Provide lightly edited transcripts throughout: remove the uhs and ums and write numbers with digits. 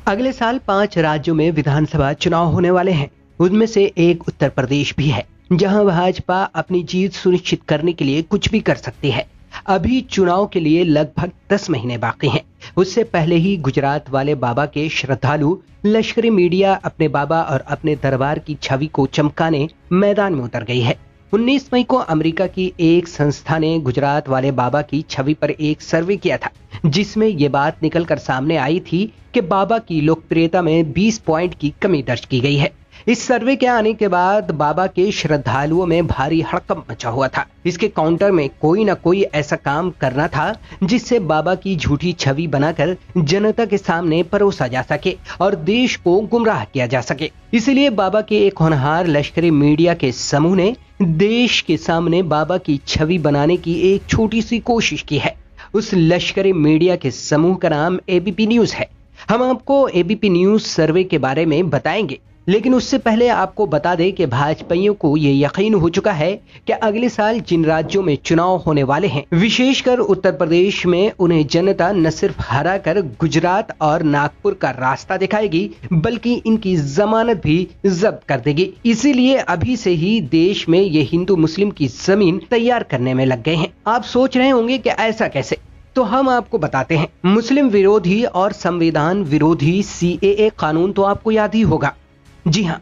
अगले साल 5 राज्यों में विधानसभा चुनाव होने वाले हैं। उनमें से एक उत्तर प्रदेश भी है, जहां भाजपा अपनी जीत सुनिश्चित करने के लिए कुछ भी कर सकती है। अभी चुनाव के लिए लगभग 10 महीने बाकी हैं। उससे पहले ही गुजरात वाले बाबा के श्रद्धालु लश्करी मीडिया अपने बाबा और अपने दरबार की छवि को चमकाने मैदान में उतर गई है। 19 मई को अमेरिका की एक संस्था ने गुजरात वाले बाबा की छवि पर एक सर्वे किया था, जिसमें ये बात निकलकर सामने आई थी कि बाबा की लोकप्रियता में 20 पॉइंट की कमी दर्ज की गई है। इस सर्वे के आने के बाद बाबा के श्रद्धालुओं में भारी हड़कंप मचा हुआ था। इसके काउंटर में कोई ना कोई ऐसा काम करना था जिससे बाबा की झूठी छवि बनाकर जनता के सामने परोसा जा सके और देश को गुमराह किया जा सके। इसलिए बाबा के एक होनहार लश्करी मीडिया के समूह ने देश के सामने बाबा की छवि बनाने की एक छोटी सी कोशिश की है। उस लश्करी मीडिया के समूह का नाम एबीपी न्यूज है। हम आपको एबीपी न्यूज सर्वे के बारे में बताएंगे, लेकिन उससे पहले आपको बता दें कि भाजपाइयों को यह यकीन हो चुका है कि अगले साल जिन राज्यों में चुनाव होने वाले हैं, विशेषकर उत्तर प्रदेश में, उन्हें जनता न सिर्फ हराकर गुजरात और नागपुर का रास्ता दिखाएगी, बल्कि इनकी जमानत भी जब्त कर देगी। इसीलिए अभी से ही देश में ये हिंदू मुस्लिम की जमीन तैयार करने में लग गए हैं। आप सोच रहे होंगे कि ऐसा कैसे, तो हम आपको बताते हैं। मुस्लिम विरोधी और संविधान विरोधी सीएए कानून तो आपको याद ही होगा। जी हां,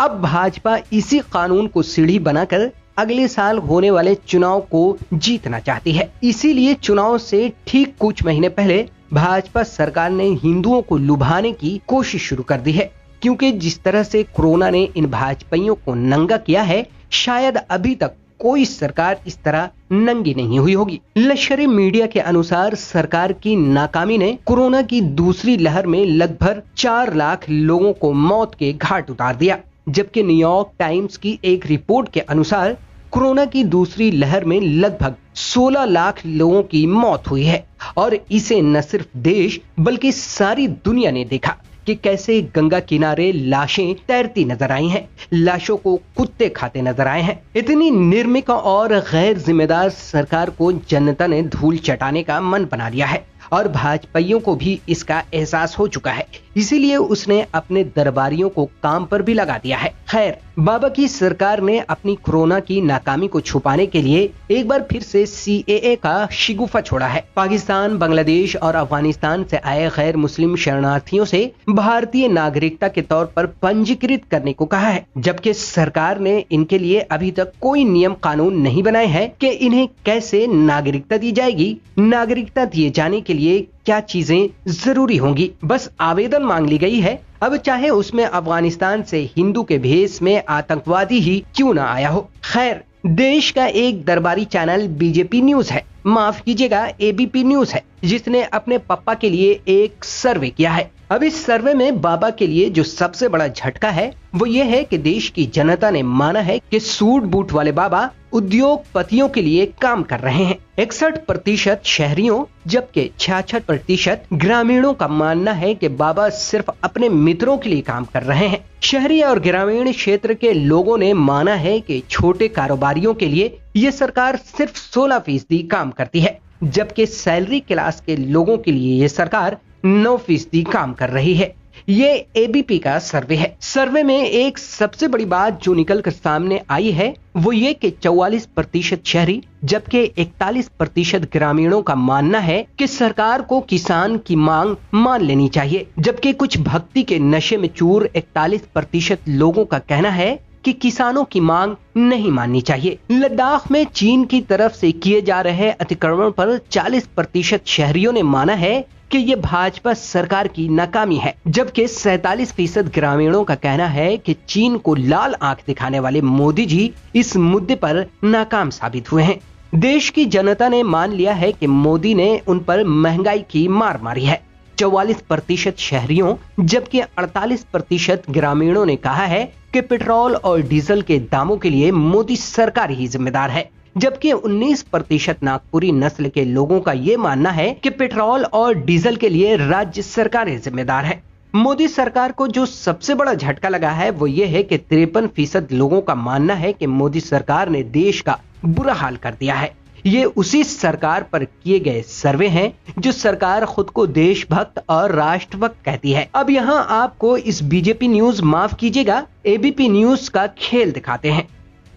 अब भाजपा इसी कानून को सीढ़ी बनाकर अगले साल होने वाले चुनाव को जीतना चाहती है। इसीलिए चुनाव से ठीक कुछ महीने पहले भाजपा सरकार ने हिंदुओं को लुभाने की कोशिश शुरू कर दी है, क्योंकि जिस तरह से कोरोना ने इन भाजपाइयों को नंगा किया है, शायद अभी तक कोई सरकार इस तरह नंगी नहीं हुई होगी। लश्करी मीडिया के अनुसार सरकार की नाकामी ने कोरोना की दूसरी लहर में लगभग 4 लाख लोगों को मौत के घाट उतार दिया, जबकि न्यूयॉर्क टाइम्स की एक रिपोर्ट के अनुसार कोरोना की दूसरी लहर में लगभग 16 लाख लोगों की मौत हुई है। और इसे न सिर्फ देश बल्कि सारी दुनिया ने देखा कि कैसे गंगा किनारे लाशें तैरती नजर आई हैं, लाशों को कुत्ते खाते नजर आए हैं। इतनी निर्मिक और गैर जिम्मेदार सरकार को जनता ने धूल चटाने का मन बना लिया है और भाजपाइयों को भी इसका एहसास हो चुका है। इसीलिए उसने अपने दरबारियों को काम पर भी लगा दिया है। खैर, बाबा की सरकार ने अपनी कोरोना की नाकामी को छुपाने के लिए एक बार फिर से सीएए का शिगुफा छोड़ा है। पाकिस्तान, बांग्लादेश और अफगानिस्तान से आए गैर मुस्लिम शरणार्थियों से भारतीय नागरिकता के तौर पर पंजीकृत करने को कहा है, जबकि सरकार ने इनके लिए अभी तक कोई नियम कानून नहीं बनाए हैं कि इन्हें कैसे नागरिकता दी जाएगी। नागरिकता दिए जाने के लिए क्या चीजें जरूरी होंगी, बस आवेदन मांग ली गई है। अब चाहे उसमें अफगानिस्तान से हिंदू के भेष में आतंकवादी ही क्यों ना आया हो। खैर, देश का एक दरबारी चैनल बीजेपी न्यूज है, माफ कीजिएगा एबीपी न्यूज है, जिसने अपने पप्पा के लिए एक सर्वे किया है। अब इस सर्वे में बाबा के लिए जो सबसे बड़ा झटका है वो ये है कि देश की जनता ने माना है कि सूट बूट वाले बाबा उद्योगपतियों के लिए काम कर रहे हैं। 61% शहरियों जबकि 66% ग्रामीणों का मानना है कि बाबा सिर्फ अपने मित्रों के लिए काम कर रहे हैं। शहरी और ग्रामीण क्षेत्र के लोगों ने माना है कि छोटे कारोबारियों के लिए ये सरकार सिर्फ 16% काम करती है, जबकि सैलरी क्लास के लोगों के लिए ये सरकार 9% काम कर रही है। ये एबीपी का सर्वे है। सर्वे में एक सबसे बड़ी बात जो निकल कर सामने आई है वो ये कि 44% शहरी जबकि 41% ग्रामीणों का मानना है कि सरकार को किसान की मांग मान लेनी चाहिए, जबकि कुछ भक्ति के नशे में चूर 41% लोगों का कहना है कि किसानों की मांग नहीं माननी चाहिए। लद्दाख में चीन की तरफ से किए जा रहे अतिक्रमण पर 40% शहरियों ने माना है कि ये भाजपा सरकार की नाकामी है, जबकि 47% ग्रामीणों का कहना है कि चीन को लाल आंख दिखाने वाले मोदी जी इस मुद्दे पर नाकाम साबित हुए हैं। देश की जनता ने मान लिया है कि मोदी ने उन पर महंगाई की मार मारी है। 44% शहरियों जबकि 48% ग्रामीणों ने कहा है कि पेट्रोल और डीजल के दामों के लिए मोदी सरकार ही जिम्मेदार है, जबकि 19% नागपुरी नस्ल के लोगों का यह मानना है कि पेट्रोल और डीजल के लिए राज्य सरकारें जिम्मेदार है। मोदी सरकार को जो सबसे बड़ा झटका लगा है वो ये है कि 53% लोगों का मानना है कि मोदी सरकार ने देश का बुरा हाल कर दिया है। ये उसी सरकार पर किए गए सर्वे हैं जो सरकार खुद को देशभक्त और राष्ट्रभक्त कहती है। अब यहाँ आपको इस बीजेपी न्यूज, माफ कीजिएगा एबीपी न्यूज का खेल दिखाते हैं।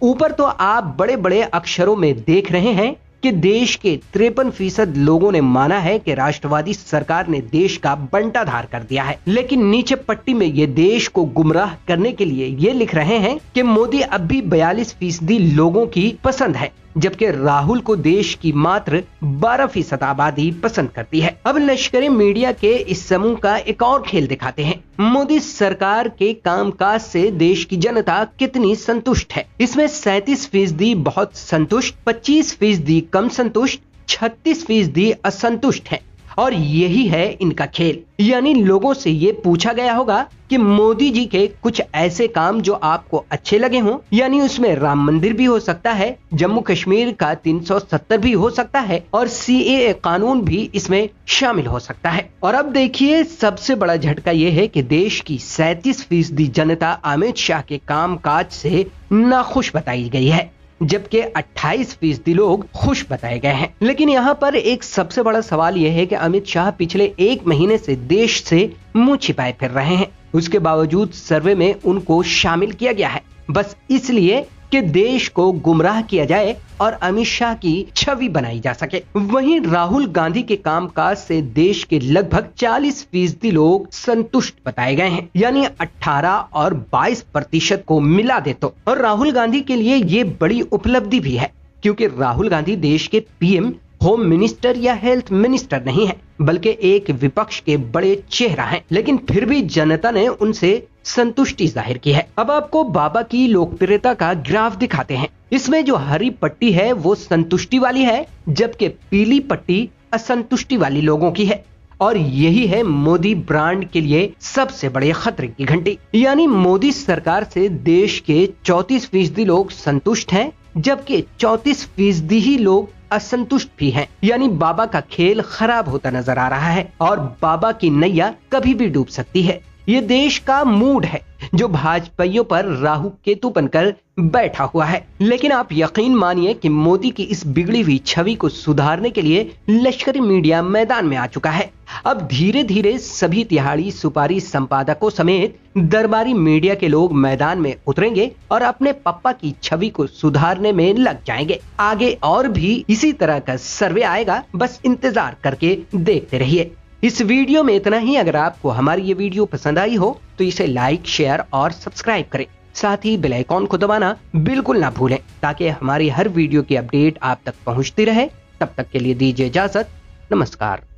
ऊपर तो आप बड़े बड़े अक्षरों में देख रहे हैं कि देश के 53% लोगों ने माना है कि राष्ट्रवादी सरकार ने देश का बंटाधार कर दिया है, लेकिन नीचे पट्टी में ये देश को गुमराह करने के लिए ये लिख रहे हैं कि मोदी अब भी 42% लोगों की पसंद है, जबकि राहुल को देश की मात्र 12% आबादी पसंद करती है। अब लश्करी मीडिया के इस समूह का एक और खेल दिखाते हैं। मोदी सरकार के कामकाज से देश की जनता कितनी संतुष्ट है। इसमें 37% बहुत संतुष्ट, 25% कम संतुष्ट, 36% असंतुष्ट है। और यही है इनका खेल। यानी लोगों से ये पूछा गया होगा कि मोदी जी के कुछ ऐसे काम जो आपको अच्छे लगे हों, यानी उसमें राम मंदिर भी हो सकता है, जम्मू कश्मीर का 370 भी हो सकता है और सीएए कानून भी इसमें शामिल हो सकता है। और अब देखिए सबसे बड़ा झटका यह है कि देश की 37% जनता अमित शाह के कामकाज से नाखुश बताई गई है, जबकि 28% लोग खुश बताए गए हैं। लेकिन यहाँ पर एक सबसे बड़ा सवाल यह है कि अमित शाह पिछले 1 महीने से देश से मुंह छिपाए फिर रहे हैं। उसके बावजूद सर्वे में उनको शामिल किया गया है, बस इसलिए कि देश को गुमराह किया जाए और अमित शाह की छवि बनाई जा सके। वहीं राहुल गांधी के कामकाज से देश के लगभग 40% लोग संतुष्ट बताए गए हैं, यानी 18 और 22% को मिला दे तो। और राहुल गांधी के लिए ये बड़ी उपलब्धि भी है, क्योंकि राहुल गांधी देश के पीएम, होम मिनिस्टर या हेल्थ मिनिस्टर नहीं है, बल्कि एक विपक्ष के बड़े चेहरा हैं। लेकिन फिर भी जनता ने उनसे संतुष्टि जाहिर की है। अब आपको बाबा की लोकप्रियता का ग्राफ दिखाते हैं। इसमें जो हरी पट्टी है वो संतुष्टि वाली है, जबकि पीली पट्टी असंतुष्टि वाली लोगों की है। और यही है मोदी ब्रांड के लिए सबसे बड़े खतरे की घंटी। यानी मोदी सरकार से देश के 34% लोग संतुष्ट हैं, जबकि 34% ही लोग असंतुष्ट भी हैं। यानी बाबा का खेल खराब होता नजर आ रहा है और बाबा की नैया कभी भी डूब सकती है। ये देश का मूड है जो भाजपाइयों पर राहु केतु बनकर बैठा हुआ है। लेकिन आप यकीन मानिए कि मोदी की इस बिगड़ी हुई छवि को सुधारने के लिए लश्करी मीडिया मैदान में आ चुका है। अब धीरे धीरे सभी तिहाड़ी सुपारी संपादकों समेत दरबारी मीडिया के लोग मैदान में उतरेंगे और अपने पप्पा की छवि को सुधारने में लग जाएंगे। आगे और भी इसी तरह का सर्वे आएगा, बस इंतजार करके देखते रहिए। इस वीडियो में इतना ही। अगर आपको हमारी ये वीडियो पसंद आई हो तो इसे लाइक, शेयर और सब्सक्राइब करें। साथ ही बेल आइकॉन को दबाना बिल्कुल ना भूलें, ताकि हमारी हर वीडियो की अपडेट आप तक पहुंचती रहे। तब तक के लिए दीजिए इजाजत। नमस्कार।